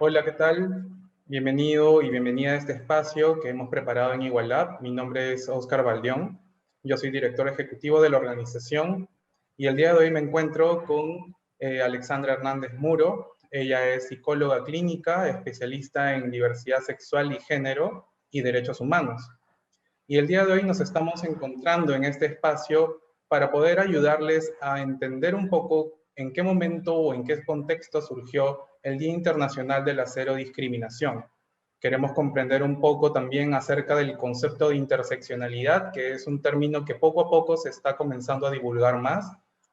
Hola, ¿qué tal? Bienvenido y bienvenida a este espacio que hemos preparado en Igualdad. Mi nombre es Óscar Baldión. Yo soy director ejecutivo de la organización y el día de hoy me encuentro con Alexandra Hernández Muro. Ella es psicóloga clínica, especialista en diversidad sexual y género y derechos humanos. Y el día de hoy nos estamos encontrando en este espacio para poder ayudarles a entender un poco en qué momento o en qué contexto surgió el Día Internacional de la Cero Discriminación. Queremos comprender un poco también acerca del concepto de interseccionalidad, que es un término que poco a poco se está comenzando a divulgar más.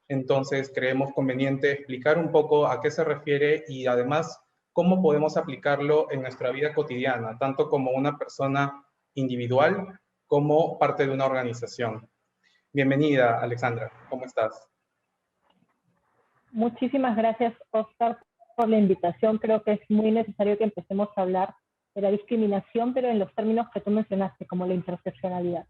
Entonces, creemos conveniente explicar un poco a qué se refiere y además cómo podemos aplicarlo en nuestra vida cotidiana, tanto como una persona individual como parte de una organización. Bienvenida, Alexandra. ¿Cómo estás? Muchísimas gracias, Oscar, por la invitación. Creo que es muy necesario que empecemos a hablar de la discriminación, pero en los términos que tú mencionaste, como la interseccionalidad.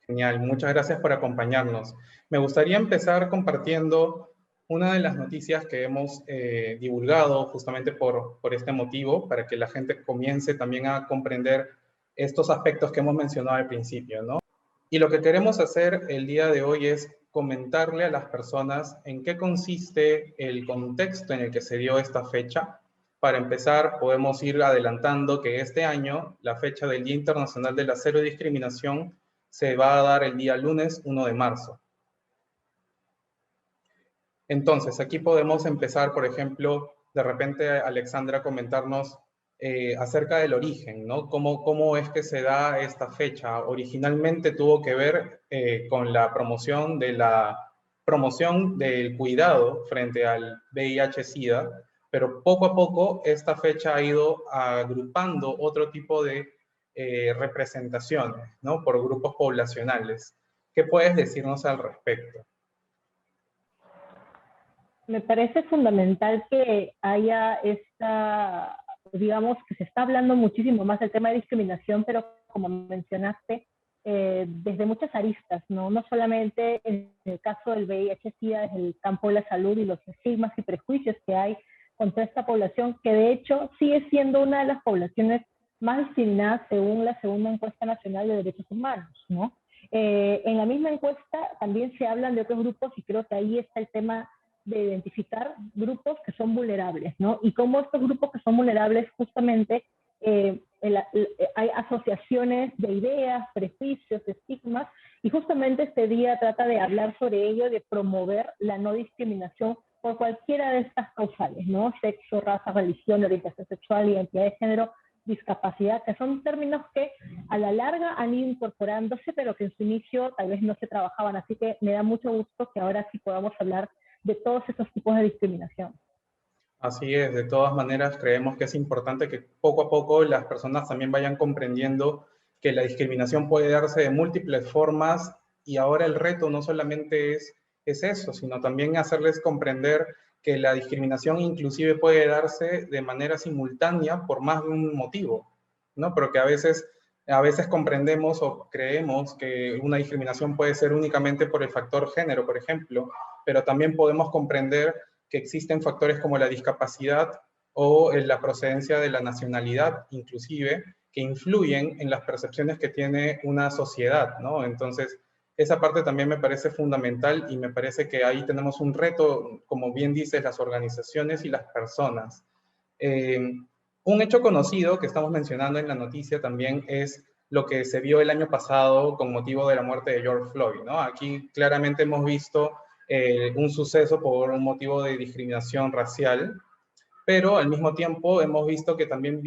Genial, muchas gracias por acompañarnos. Me gustaría empezar compartiendo una de las noticias que hemos divulgado justamente por este motivo, para que la gente comience también a comprender estos aspectos que hemos mencionado al principio, ¿no? Y lo que queremos hacer el día de hoy es comentarle a las personas en qué consiste el contexto en el que se dio esta fecha. Para empezar, podemos ir adelantando que este año la fecha del Día Internacional de la Cero Discriminación se va a dar el día lunes 1 de marzo. Entonces, aquí podemos empezar, por ejemplo, de repente, Alexandra, comentarnos acerca del origen, ¿no? ¿Cómo es que se da esta fecha? Originalmente tuvo que ver con la promoción del cuidado frente al VIH-Sida, pero poco a poco esta fecha ha ido agrupando otro tipo de representaciones, ¿no? Por grupos poblacionales. ¿Qué puedes decirnos al respecto? Me parece fundamental que haya esta, digamos, que se está hablando muchísimo más del tema de discriminación, pero como mencionaste, desde muchas aristas, ¿no? No solamente en el caso del VIH-Sida, desde el campo de la salud y los estigmas y prejuicios que hay contra esta población, que de hecho sigue siendo una de las poblaciones más discriminadas según la segunda encuesta nacional de derechos humanos, ¿no? En la misma encuesta también se hablan de otros grupos y creo que ahí está el tema de identificar grupos que son vulnerables, ¿no? Y cómo estos grupos que son vulnerables justamente hay asociaciones de ideas, prejuicios, estigmas, y justamente este día trata de hablar sobre ello, de promover la no discriminación por cualquiera de estas causales, ¿no? Sexo, raza, religión, orientación sexual, identidad de género, discapacidad, que son términos que a la larga han ido incorporándose, pero que en su inicio tal vez no se trabajaban. Así que me da mucho gusto que ahora sí podamos hablar de todos estos tipos de discriminación. Así es, de todas maneras creemos que es importante que poco a poco las personas también vayan comprendiendo que la discriminación puede darse de múltiples formas y ahora el reto no solamente es eso, sino también hacerles comprender que la discriminación inclusive puede darse de manera simultánea por más de un motivo, ¿no? Pero que a veces comprendemos o creemos que una discriminación puede ser únicamente por el factor género, por ejemplo, pero también podemos comprender que existen factores como la discapacidad o la procedencia de la nacionalidad, inclusive, que influyen en las percepciones que tiene una sociedad, ¿no? Entonces, esa parte también me parece fundamental y me parece que ahí tenemos un reto, como bien dices, las organizaciones y las personas. Un hecho conocido que estamos mencionando en la noticia también es lo que se vio el año pasado con motivo de la muerte de George Floyd, ¿no? Aquí claramente hemos visto un suceso por un motivo de discriminación racial, pero al mismo tiempo hemos visto que también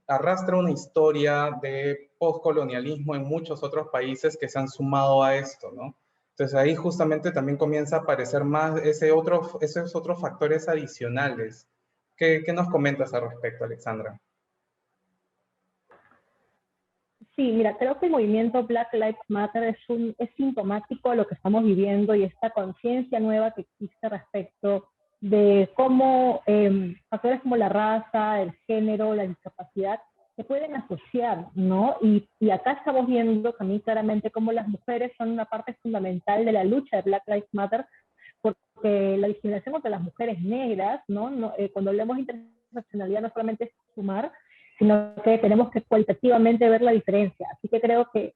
arrastra una historia de postcolonialismo en muchos otros países que se han sumado a esto, ¿no? Entonces ahí justamente también comienza a aparecer más esos otros factores adicionales. ¿Qué nos comentas al respecto, Alexandra? Sí, mira, creo que el movimiento Black Lives Matter es sintomático de lo que estamos viviendo y esta conciencia nueva que existe respecto de cómo factores como la raza, el género, la discapacidad se pueden asociar, ¿no? Y acá estamos viendo también claramente cómo las mujeres son una parte fundamental de la lucha de Black Lives Matter, porque la discriminación contra las mujeres negras, ¿no? Cuando hablamos de interseccionalidad no solamente es sumar, sino que tenemos que cualitativamente ver la diferencia. Así que creo que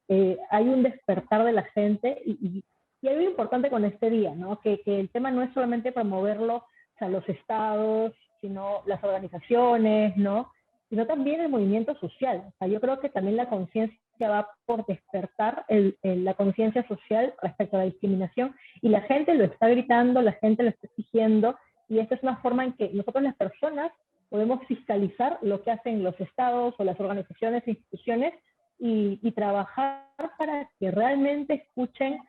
hay un despertar de la gente y algo importante con este día, ¿no? Que el tema no es solamente promoverlo, o sea, los estados, sino las organizaciones, ¿no? Sino también el movimiento social. O sea, yo creo que también la conciencia va por despertar la conciencia social respecto a la discriminación y la gente lo está gritando, la gente lo está exigiendo y esta es una forma en que nosotros las personas podemos fiscalizar lo que hacen los estados o las organizaciones e instituciones y trabajar para que realmente escuchen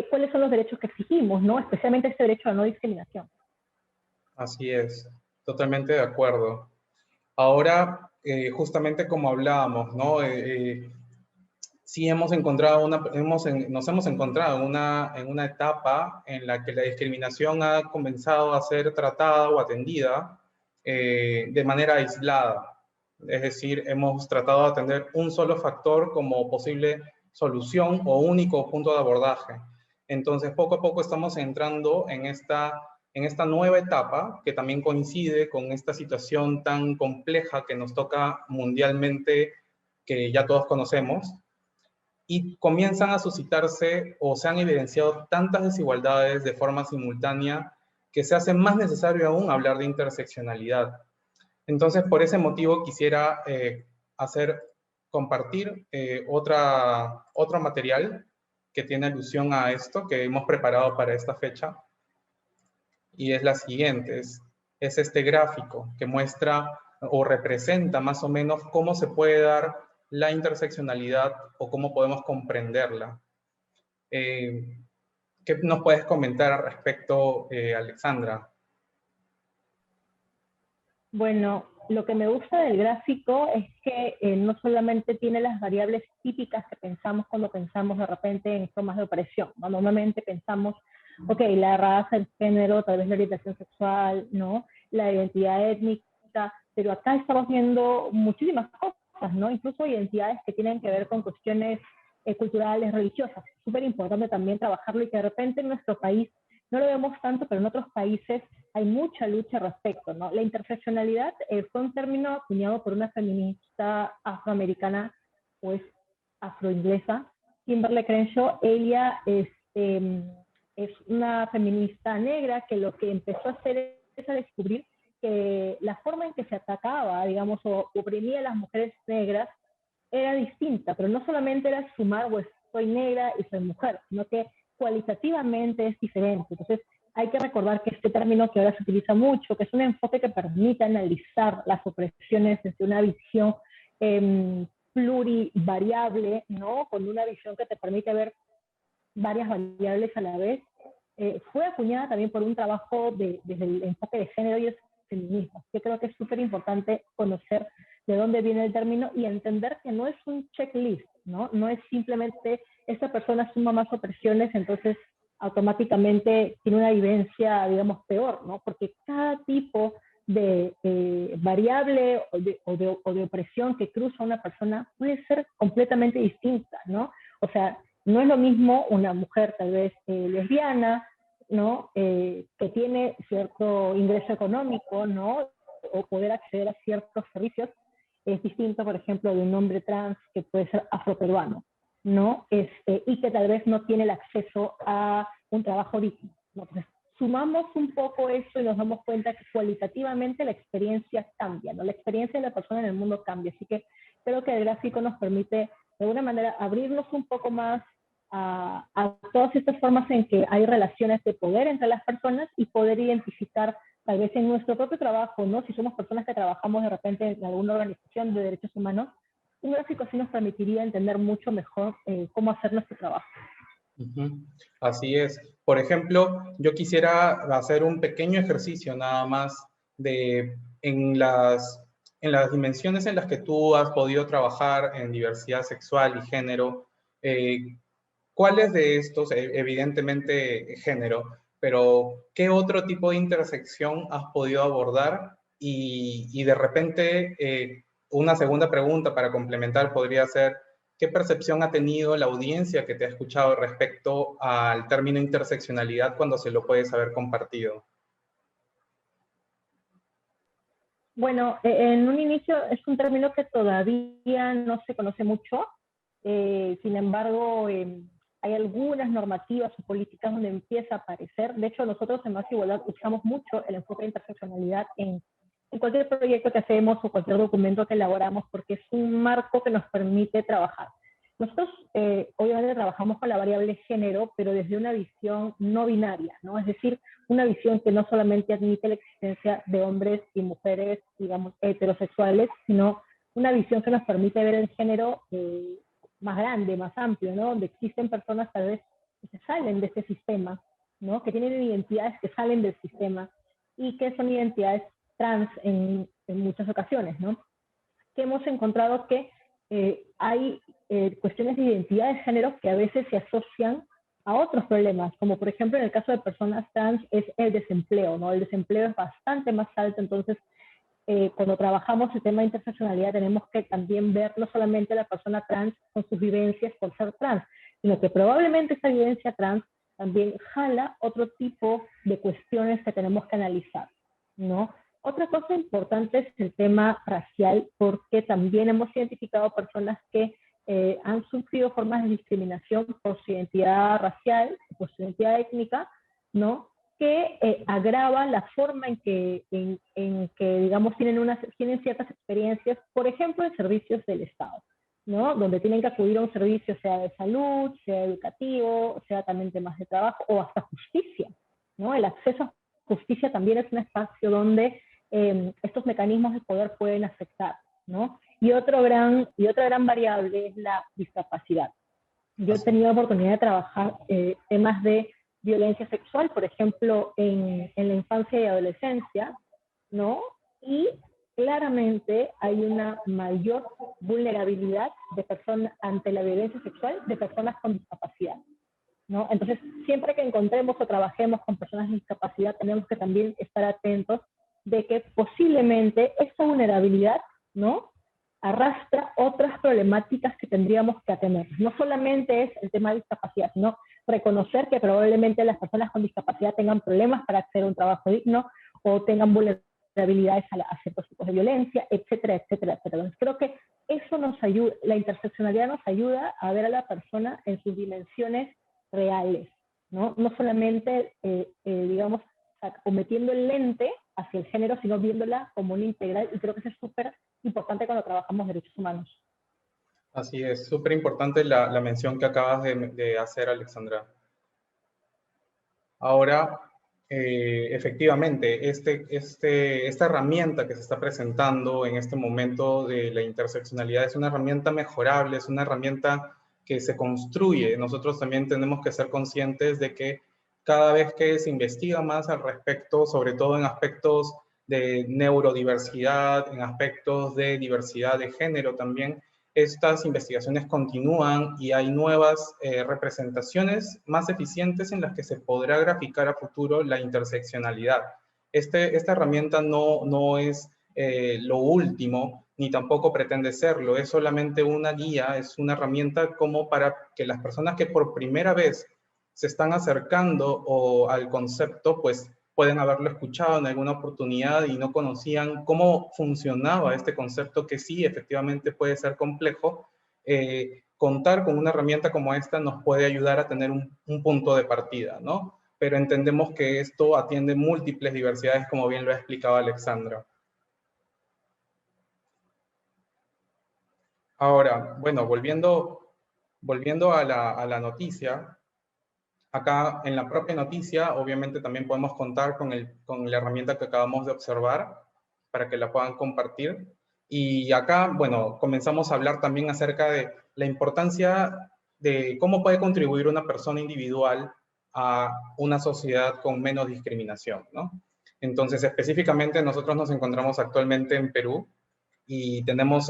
cuáles son los derechos que exigimos, ¿no? Especialmente este derecho a no discriminación. Así es, totalmente de acuerdo. Ahora, justamente como hablábamos, ¿no? Sí hemos encontrado nos hemos encontrado en una etapa en la que la discriminación ha comenzado a ser tratada o atendida de manera aislada. Es decir, hemos tratado de atender un solo factor como posible solución o único punto de abordaje. Entonces, poco a poco estamos entrando en esta nueva etapa que también coincide con esta situación tan compleja que nos toca mundialmente, que ya todos conocemos, y comienzan a suscitarse o se han evidenciado tantas desigualdades de forma simultánea que se hace más necesario aún hablar de interseccionalidad. Entonces, por ese motivo quisiera compartir otro material que tiene alusión a esto que hemos preparado para esta fecha, y es la siguiente, es este gráfico que muestra o representa más o menos cómo se puede dar la interseccionalidad o cómo podemos comprenderla. ¿Qué nos puedes comentar al respecto, Alexandra? Bueno, lo que me gusta del gráfico es que no solamente tiene las variables típicas que pensamos cuando pensamos de repente en formas de opresión, ¿no? Normalmente pensamos, ok, la raza, el género, tal vez la orientación sexual, ¿no? La identidad étnica, pero acá estamos viendo muchísimas cosas, ¿no? Incluso identidades que tienen que ver con cuestiones culturales, religiosas. Es súper importante también trabajarlo y que de repente en nuestro país no lo vemos tanto, pero en otros países hay mucha lucha al respecto, ¿no? La interseccionalidad fue un término acuñado por una feminista afroamericana, pues afroinglesa, Kimberly Crenshaw. Ella es una feminista negra que lo que empezó a hacer es a descubrir que la forma en que se atacaba, digamos, o oprimía a las mujeres negras era distinta, pero no solamente era sumar, pues soy negra y soy mujer, sino que cualitativamente es diferente. Entonces, hay que recordar que este término que ahora se utiliza mucho, que es un enfoque que permite analizar las opresiones desde una visión plurivariable, ¿no? Con una visión que te permite ver varias variables a la vez, fue acuñada también por un trabajo desde el enfoque de género y el feminismo. Yo creo que es súper importante conocer de dónde viene el término y entender que no es un checklist, ¿no? No es simplemente esta persona suma más opresiones, entonces automáticamente tiene una vivencia, digamos, peor, ¿no? Porque cada tipo de variable o de opresión que cruza una persona puede ser completamente distinta, ¿no? O sea, no es lo mismo una mujer tal vez lesbiana, ¿no? Que tiene cierto ingreso económico, ¿no? O poder acceder a ciertos servicios. Es distinto, por ejemplo, de un hombre trans que puede ser afroperuano, ¿no? Y que tal vez no tiene el acceso a un trabajo digno, ¿no? Entonces, sumamos un poco eso y nos damos cuenta que cualitativamente la experiencia cambia, ¿no? La experiencia de la persona en el mundo cambia. Así que creo que el gráfico nos permite, de alguna manera, abrirnos un poco más a todas estas formas en que hay relaciones de poder entre las personas y poder identificar tal vez en nuestro propio trabajo, ¿no? Si somos personas que trabajamos de repente en alguna organización de derechos humanos, un gráfico sí nos permitiría entender mucho mejor cómo hacer nuestro trabajo. Así es. Por ejemplo, yo quisiera hacer un pequeño ejercicio nada más en las dimensiones en las que tú has podido trabajar en diversidad sexual y género. ¿Cuáles de estos, evidentemente género, pero qué otro tipo de intersección has podido abordar? Y de repente, una segunda pregunta para complementar podría ser, ¿qué percepción ha tenido la audiencia que te ha escuchado respecto al término interseccionalidad cuando se lo puedes haber compartido? Bueno, en un inicio es un término que todavía no se conoce mucho. Sin embargo, hay algunas normativas o políticas donde empieza a aparecer. De hecho, nosotros en Más Igualdad usamos mucho el enfoque de interseccionalidad en cualquier proyecto que hacemos o cualquier documento que elaboramos, porque es un marco que nos permite trabajar. Nosotros obviamente trabajamos con la variable género, pero desde una visión no binaria, ¿no? Es decir, una visión que no solamente admite la existencia de hombres y mujeres, digamos, heterosexuales, sino una visión que nos permite ver el género más grande, más amplio, ¿no? Donde existen personas tal vez que se salen de este sistema, ¿no? Que tienen identidades que salen del sistema y que son identidades trans en muchas ocasiones, ¿no? Que hemos encontrado que hay cuestiones de identidad de género que a veces se asocian a otros problemas, como por ejemplo en el caso de personas trans es el desempleo, ¿no? El desempleo es bastante más alto, entonces cuando trabajamos el tema de interseccionalidad tenemos que también ver no solamente a la persona trans con sus vivencias por ser trans, sino que probablemente esa vivencia trans también jala otro tipo de cuestiones que tenemos que analizar, ¿no? Otra cosa importante es el tema racial, porque también hemos identificado personas que han sufrido formas de discriminación por su identidad racial, por su identidad étnica, ¿no? Que agrava la forma en que digamos, tienen ciertas experiencias, por ejemplo, en servicios del Estado, ¿no? Donde tienen que acudir a un servicio, sea de salud, sea educativo, sea también temas de trabajo, o hasta justicia, ¿no? El acceso a justicia también es un espacio donde estos mecanismos de poder pueden afectar, ¿no? Y otra gran variable es la discapacidad. Yo he tenido la oportunidad de trabajar temas de violencia sexual, por ejemplo, en la infancia y adolescencia, ¿no? Y claramente hay una mayor vulnerabilidad de personas ante la violencia sexual de personas con discapacidad, ¿no? Entonces, siempre que encontremos o trabajemos con personas con discapacidad, tenemos que también estar atentos de que posiblemente esta vulnerabilidad, ¿no?, arrastra otras problemáticas que tendríamos que atender. No solamente es el tema de discapacidad, sino reconocer que probablemente las personas con discapacidad tengan problemas para acceder a un trabajo digno o tengan vulnerabilidades a ciertos tipos de violencia, etcétera, etcétera, etcétera. Entonces, creo que eso nos ayuda, la interseccionalidad nos ayuda a ver a la persona en sus dimensiones reales, ¿no? No solamente, digamos, cometiendo el lente hacia el género, sino viéndola como una integral, y creo que eso es súper importante cuando trabajamos derechos humanos. Así es, súper importante la mención que acabas de hacer, Alexandra. Ahora, efectivamente, esta herramienta que se está presentando en este momento de la interseccionalidad es una herramienta mejorable, es una herramienta que se construye. Nosotros también tenemos que ser conscientes de que cada vez que se investiga más al respecto, sobre todo en aspectos de neurodiversidad, en aspectos de diversidad de género también, estas investigaciones continúan y hay nuevas representaciones más eficientes en las que se podrá graficar a futuro la interseccionalidad. Esta herramienta no es lo último, ni tampoco pretende serlo, es solamente una guía, es una herramienta como para que las personas que por primera vez se están acercando al concepto, pues pueden haberlo escuchado en alguna oportunidad y no conocían cómo funcionaba este concepto, que sí, efectivamente puede ser complejo. Contar con una herramienta como esta nos puede ayudar a tener un punto de partida, ¿no? Pero entendemos que esto atiende múltiples diversidades, como bien lo ha explicado Alexandra. Ahora, bueno, volviendo a la noticia, acá en la propia noticia, obviamente también podemos contar con la herramienta que acabamos de observar para que la puedan compartir. Y acá, bueno, comenzamos a hablar también acerca de la importancia de cómo puede contribuir una persona individual a una sociedad con menos discriminación, ¿no? Entonces, específicamente nosotros nos encontramos actualmente en Perú, y tenemos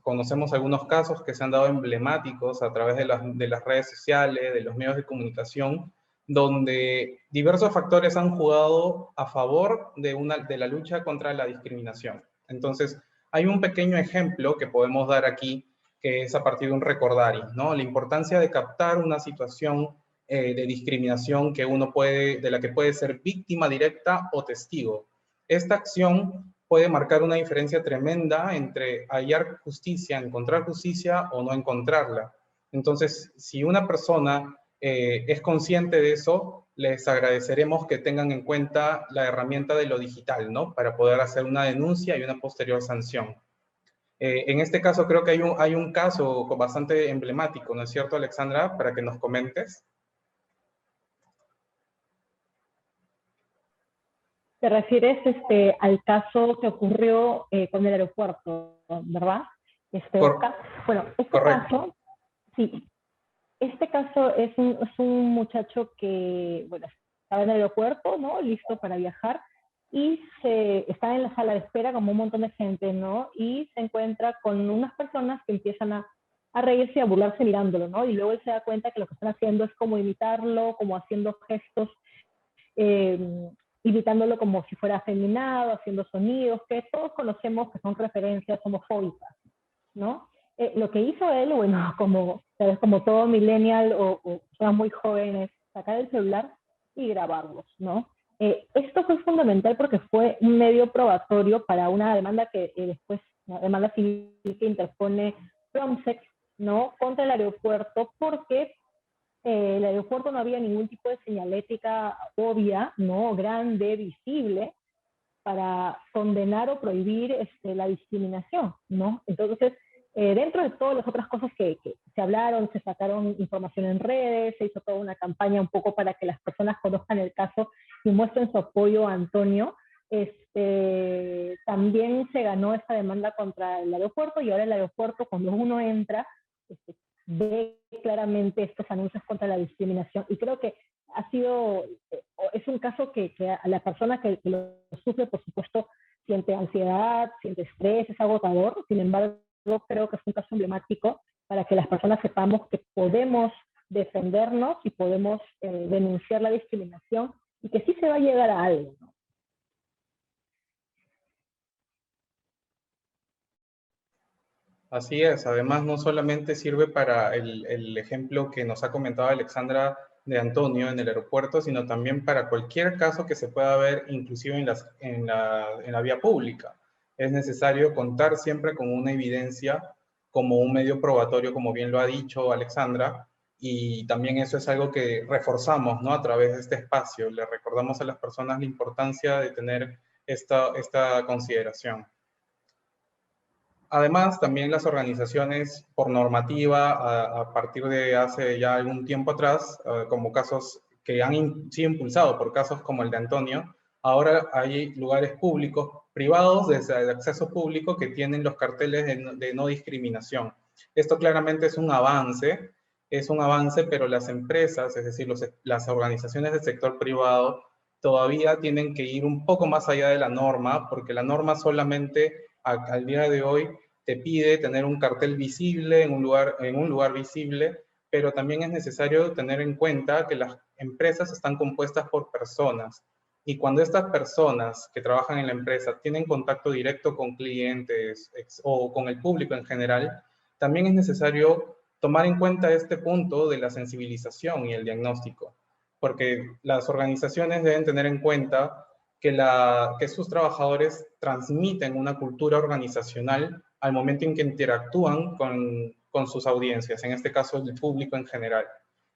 conocemos algunos casos que se han dado emblemáticos a través de las redes sociales, de los medios de comunicación, donde diversos factores han jugado a favor de la lucha contra la discriminación. Entonces, hay un pequeño ejemplo que podemos dar aquí, que es a partir de un recordario, ¿no? La importancia de captar una situación de discriminación de la que puede ser víctima directa o testigo. Esta acción puede marcar una diferencia tremenda entre hallar justicia, encontrar justicia o no encontrarla. Entonces, si una persona es consciente de eso, les agradeceremos que tengan en cuenta la herramienta de lo digital, ¿no? Para poder hacer una denuncia y una posterior sanción. En este caso creo que hay un caso bastante emblemático, ¿no es cierto, Alexandra? Para que nos comentes. Te refieres al caso que ocurrió con el aeropuerto, ¿verdad? Cor Oscar. Bueno, este correcto. caso, sí, este caso es un muchacho que, bueno, estaba en el aeropuerto, ¿no? Listo para viajar y está en la sala de espera como un montón de gente, ¿no? Y se encuentra con unas personas que empiezan a reírse y a burlarse mirándolo, ¿no? Y luego él se da cuenta que lo que están haciendo es como imitarlo, como haciendo gestos, eh, imitándolo como si fuera afeminado, haciendo sonidos, que todos conocemos que son referencias homofóbicas, ¿no? Lo que hizo él, bueno, como todo millennial o personas muy jóvenes, sacar el celular y grabarlos, ¿no? Esto fue fundamental porque fue un medio probatorio para una demanda que después, una demanda civil que interpone Promsex, ¿no? Contra el aeropuerto, porque el aeropuerto no había ningún tipo de señalética obvia, ¿no? Grande, visible, para condenar o prohibir la discriminación, ¿no? Entonces, dentro de todas las otras cosas que se hablaron, se sacaron información en redes, se hizo toda una campaña un poco para que las personas conozcan el caso y muestren su apoyo a Antonio. También se ganó esta demanda contra el aeropuerto y ahora el aeropuerto, cuando uno entra, ve claramente estos anuncios contra la discriminación. Y creo que es un caso que a la persona que lo sufre, por supuesto, siente ansiedad, siente estrés, es agotador. Sin embargo, creo que es un caso emblemático para que las personas sepamos que podemos defendernos y podemos denunciar la discriminación y que sí se va a llegar a algo, ¿no? Así es, además no solamente sirve para el ejemplo que nos ha comentado Alexandra de Antonio en el aeropuerto, sino también para cualquier caso que se pueda ver, inclusive en la vía pública. Es necesario contar siempre con una evidencia como un medio probatorio, como bien lo ha dicho Alexandra, y también eso es algo que reforzamos, ¿no? A través de este espacio. Le recordamos a las personas la importancia de tener esta consideración. Además, también las organizaciones por normativa, a partir de hace ya algún tiempo atrás, como casos que han sido impulsados por casos como el de Antonio, ahora hay lugares públicos, privados, de acceso público, que tienen los carteles de no discriminación. Esto claramente es un avance, pero las empresas, es decir, las organizaciones del sector privado, todavía tienen que ir un poco más allá de la norma, porque la norma solamente al día de hoy te pide tener un cartel visible en un lugar visible, pero también es necesario tener en cuenta que las empresas están compuestas por personas, y cuando estas personas que trabajan en la empresa tienen contacto directo con clientes o con el público en general, también es necesario tomar en cuenta este punto de la sensibilización y el diagnóstico, porque las organizaciones deben tener en cuenta que sus trabajadores transmiten una cultura organizacional al momento en que interactúan con sus audiencias, en este caso el público en general.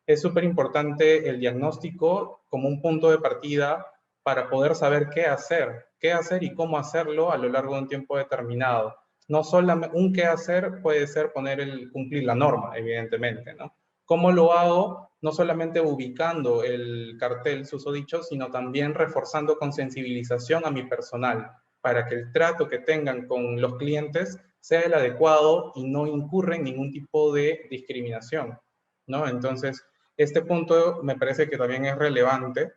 Es súper importante el diagnóstico como un punto de partida para poder saber qué hacer y cómo hacerlo a lo largo de un tiempo determinado. No solamente un qué hacer puede ser cumplir la norma, evidentemente, ¿no? ¿Cómo lo hago? No solamente ubicando el cartel susodicho, sino también reforzando con sensibilización a mi personal, para que el trato que tengan con los clientes sea el adecuado y no incurra en ningún tipo de discriminación, ¿no? Entonces, este punto me parece que también es relevante,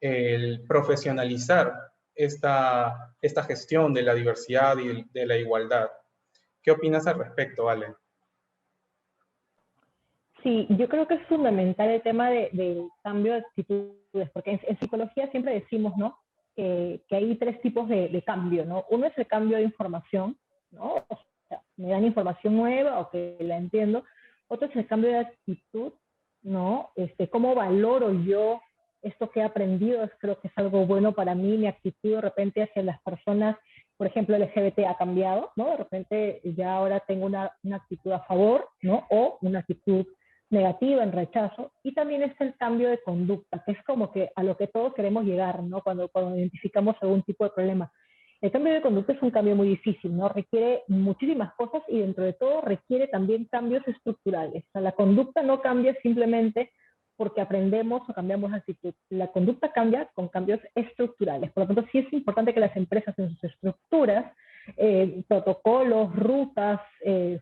el profesionalizar esta gestión de la diversidad y de la igualdad. ¿Qué opinas al respecto, Ale? Sí, yo creo que es fundamental el tema del cambio de actitudes, porque en psicología siempre decimos, ¿no? Que hay tres tipos de cambio, ¿no? Uno es el cambio de información, ¿no? O sea, me dan información nueva o que la entiendo. Otro es el cambio de actitud, ¿no? ¿Cómo valoro yo esto que he aprendido? Creo que es algo bueno para mí, mi actitud de repente hacia las personas por ejemplo, el LGBT ha cambiado, ¿no? De repente ya ahora tengo una actitud a favor, ¿no? O una actitud negativa, en rechazo, y también está el cambio de conducta, que es como que a lo que todos queremos llegar, ¿no? Cuando identificamos algún tipo de problema. El cambio de conducta es un cambio muy difícil, ¿no? Requiere muchísimas cosas y dentro de todo requiere también cambios estructurales. O sea, la conducta no cambia simplemente porque aprendemos o cambiamos la actitud. La conducta cambia con cambios estructurales. Por lo tanto, sí es importante que las empresas en sus estructuras, protocolos, rutas,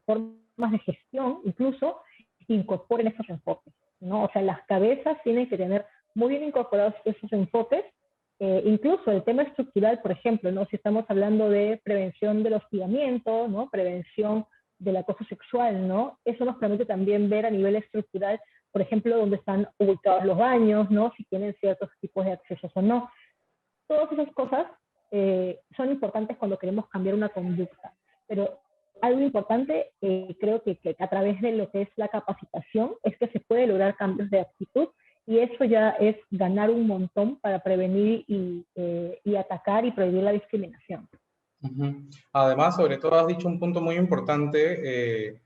formas de gestión, incluso, incorporen estos enfoques, ¿no? O sea, las cabezas tienen que tener muy bien incorporados esos enfoques, incluso el tema estructural, por ejemplo, ¿no? Si estamos hablando de prevención del hostigamiento, ¿no? Prevención del acoso sexual, ¿no? Eso nos permite también ver a nivel estructural, por ejemplo, dónde están ubicados los baños, ¿no? Si tienen ciertos tipos de accesos o no. Todas esas cosas son importantes cuando queremos cambiar una conducta, pero algo importante, creo que a través de lo que es la capacitación, es que se puede lograr cambios de actitud y eso ya es ganar un montón para prevenir y atacar y prohibir la discriminación. Además, sobre todo has dicho un punto muy importante,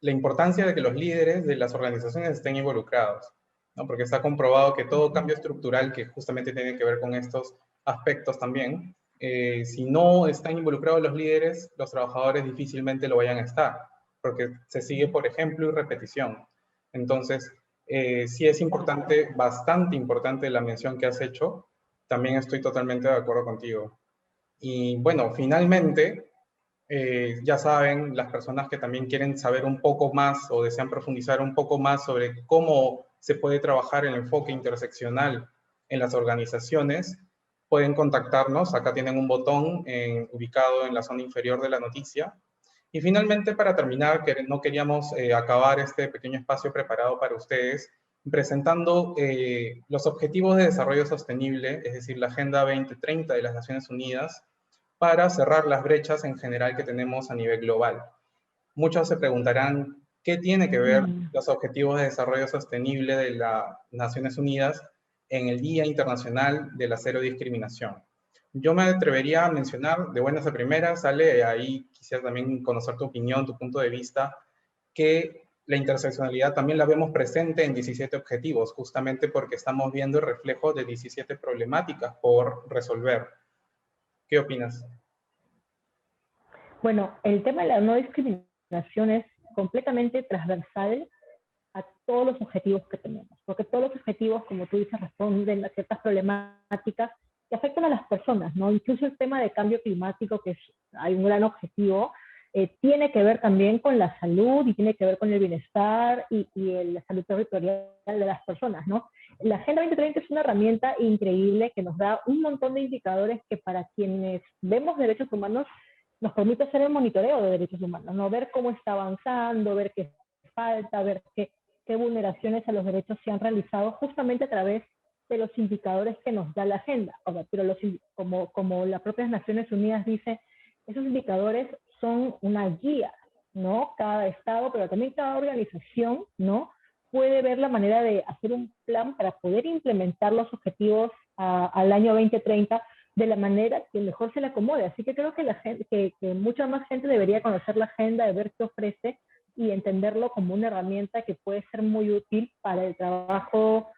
la importancia de que los líderes de las organizaciones estén involucrados, ¿no? Porque está comprobado que todo cambio estructural que justamente tiene que ver con estos aspectos también, si no están involucrados los líderes, los trabajadores difícilmente lo vayan a estar, porque se sigue por ejemplo y repetición. Entonces, sí es importante, bastante importante la mención que has hecho, también estoy totalmente de acuerdo contigo. Y bueno, finalmente, ya saben, las personas que también quieren saber un poco más o desean profundizar un poco más sobre cómo se puede trabajar el enfoque interseccional en las organizaciones, pueden contactarnos. Acá tienen un botón ubicado en la zona inferior de la noticia. Y finalmente, para terminar, que no queríamos acabar este pequeño espacio preparado para ustedes presentando los Objetivos de Desarrollo Sostenible, es decir, la Agenda 2030 de las Naciones Unidas, para cerrar las brechas en general que tenemos a nivel global. Muchos se preguntarán, ¿qué tiene que ver los Objetivos de Desarrollo Sostenible de las Naciones Unidas en el Día Internacional de la Cero Discriminación? Yo me atrevería a mencionar de buenas a primeras, Ale, ahí quisiera también conocer tu opinión, tu punto de vista, que la interseccionalidad también la vemos presente en 17 objetivos, justamente porque estamos viendo el reflejo de 17 problemáticas por resolver. ¿Qué opinas? Bueno, el tema de la no discriminación es completamente transversal a todos los objetivos que tenemos, porque todos los objetivos, como tú dices, responden a ciertas problemáticas que afectan a las personas, ¿no? Incluso el tema de cambio climático, que hay un gran objetivo, tiene que ver también con la salud y tiene que ver con el bienestar y la salud territorial de las personas, ¿no? La Agenda 2030 es una herramienta increíble que nos da un montón de indicadores que para quienes vemos derechos humanos nos permite hacer el monitoreo de derechos humanos, ¿no? Ver cómo está avanzando, ver qué falta, ver qué vulneraciones a los derechos se han realizado justamente a través de los indicadores que nos da la agenda. O sea, pero como las propias Naciones Unidas dice, esos indicadores son una guía, ¿no? Cada estado, pero también cada organización, ¿no? Puede ver la manera de hacer un plan para poder implementar los objetivos al año 2030 de la manera que mejor se le acomode. Así que creo que mucha más gente debería conocer la agenda, de ver qué ofrece y entenderlo como una herramienta que puede ser muy útil para el trabajo,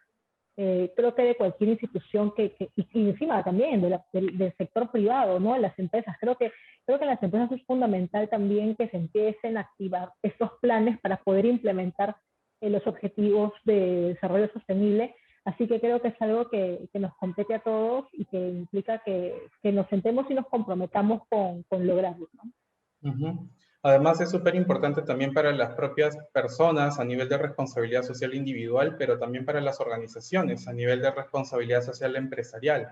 creo que de cualquier institución y encima también del sector privado, ¿no? Las empresas. Creo que en las empresas es fundamental también que se empiecen a activar estos planes para poder implementar los objetivos de desarrollo sostenible. Así que creo que es algo que nos compete a todos y que implica que nos sentemos y nos comprometamos con lograrlo, ¿no? Además, es súper importante también para las propias personas a nivel de responsabilidad social individual, pero también para las organizaciones a nivel de responsabilidad social empresarial.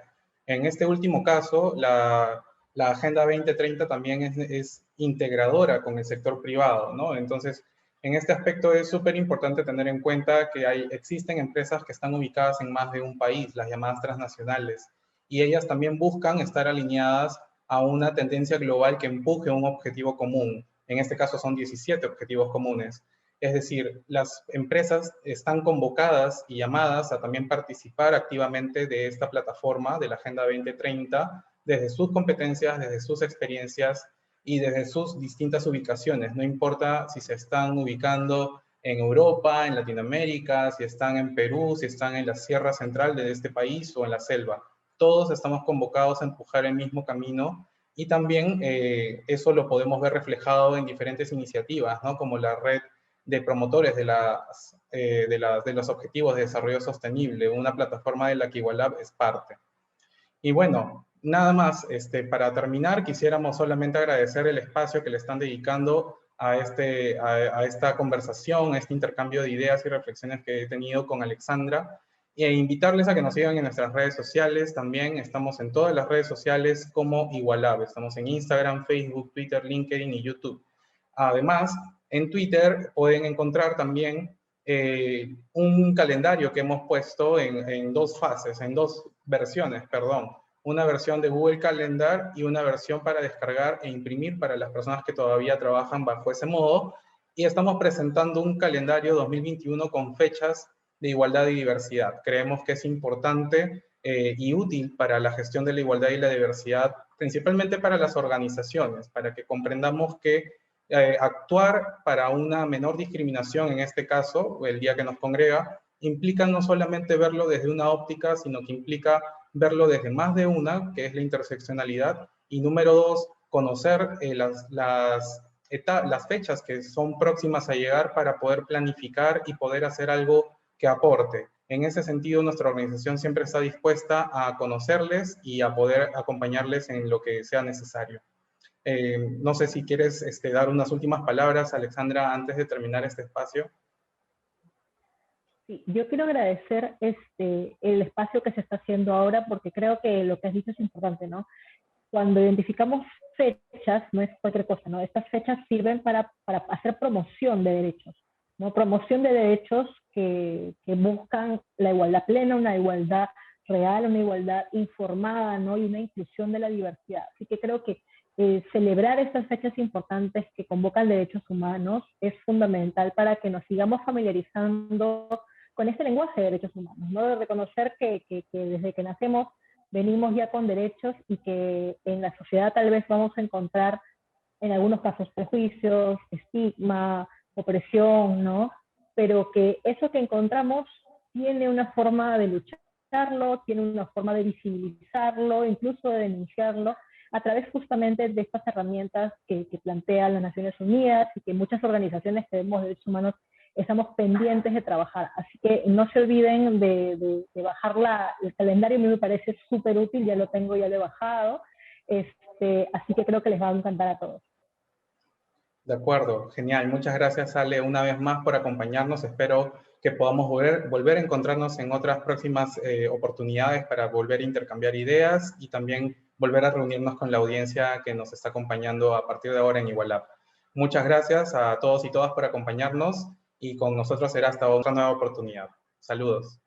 En este último caso, la Agenda 2030 también es integradora con el sector privado, ¿no? Entonces, en este aspecto es súper importante tener en cuenta que existen empresas que están ubicadas en más de un país, las llamadas transnacionales, y ellas también buscan estar alineadas a una tendencia global que empuje un objetivo común. En este caso son 17 objetivos comunes. Es decir, las empresas están convocadas y llamadas a también participar activamente de esta plataforma de la Agenda 2030 desde sus competencias, desde sus experiencias y desde sus distintas ubicaciones. No importa si se están ubicando en Europa, en Latinoamérica, si están en Perú, si están en la sierra central de este país o en la selva. Todos estamos convocados a empujar el mismo camino y también eso lo podemos ver reflejado en diferentes iniciativas, ¿no? Como la red de promotores de los Objetivos de Desarrollo Sostenible, una plataforma de la que Igualab es parte. Y bueno, nada más, para terminar, quisiéramos solamente agradecer el espacio que le están dedicando a esta conversación, a este intercambio de ideas y reflexiones que he tenido con Alexandra, e invitarles a que nos sigan en nuestras redes sociales. También estamos en todas las redes sociales como Igualab. Estamos en Instagram, Facebook, Twitter, LinkedIn y YouTube. Además, en Twitter pueden encontrar también un calendario que hemos puesto en dos fases, en dos versiones, perdón. Una versión de Google Calendar y una versión para descargar e imprimir para las personas que todavía trabajan bajo ese modo. Y estamos presentando un calendario 2021 con fechas de igualdad y diversidad. Creemos que es importante y útil para la gestión de la igualdad y la diversidad, principalmente para las organizaciones, para que comprendamos que actuar para una menor discriminación, en este caso, el día que nos congrega, implica no solamente verlo desde una óptica, sino que implica verlo desde más de una, que es la interseccionalidad, y número dos, conocer las fechas que son próximas a llegar para poder planificar y poder hacer algo que aporte. En ese sentido, nuestra organización siempre está dispuesta a conocerles y a poder acompañarles en lo que sea necesario. No sé si quieres dar unas últimas palabras, Alexandra, antes de terminar este espacio. Sí, yo quiero agradecer el espacio que se está haciendo ahora, porque creo que lo que has dicho es importante, ¿no? Cuando identificamos fechas, no es cualquier cosa, ¿no? Estas fechas sirven para hacer promoción de derechos, ¿no? Promoción de derechos que buscan la igualdad plena, una igualdad real, una igualdad informada, ¿no? Y una inclusión de la diversidad. Así que creo que celebrar estas fechas importantes que convocan derechos humanos es fundamental para que nos sigamos familiarizando con este lenguaje de derechos humanos, ¿no? De reconocer que desde que nacemos venimos ya con derechos y que en la sociedad tal vez vamos a encontrar en algunos casos prejuicios, estigma, opresión, ¿no? Pero que eso que encontramos tiene una forma de lucharlo, tiene una forma de visibilizarlo, incluso de denunciarlo, a través justamente de estas herramientas que plantea las Naciones Unidas y que muchas organizaciones que vemos derechos humanos estamos pendientes de trabajar. Así que no se olviden de bajar el calendario, a mí me parece súper útil, ya lo tengo, ya lo he bajado, así que creo que les va a encantar a todos. De acuerdo, genial. Muchas gracias, Ale, una vez más por acompañarnos. Espero que podamos volver a encontrarnos en otras próximas oportunidades para volver a intercambiar ideas y también volver a reunirnos con la audiencia que nos está acompañando a partir de ahora en Igualab. Muchas gracias a todos y todas por acompañarnos y con nosotros será hasta otra nueva oportunidad. Saludos.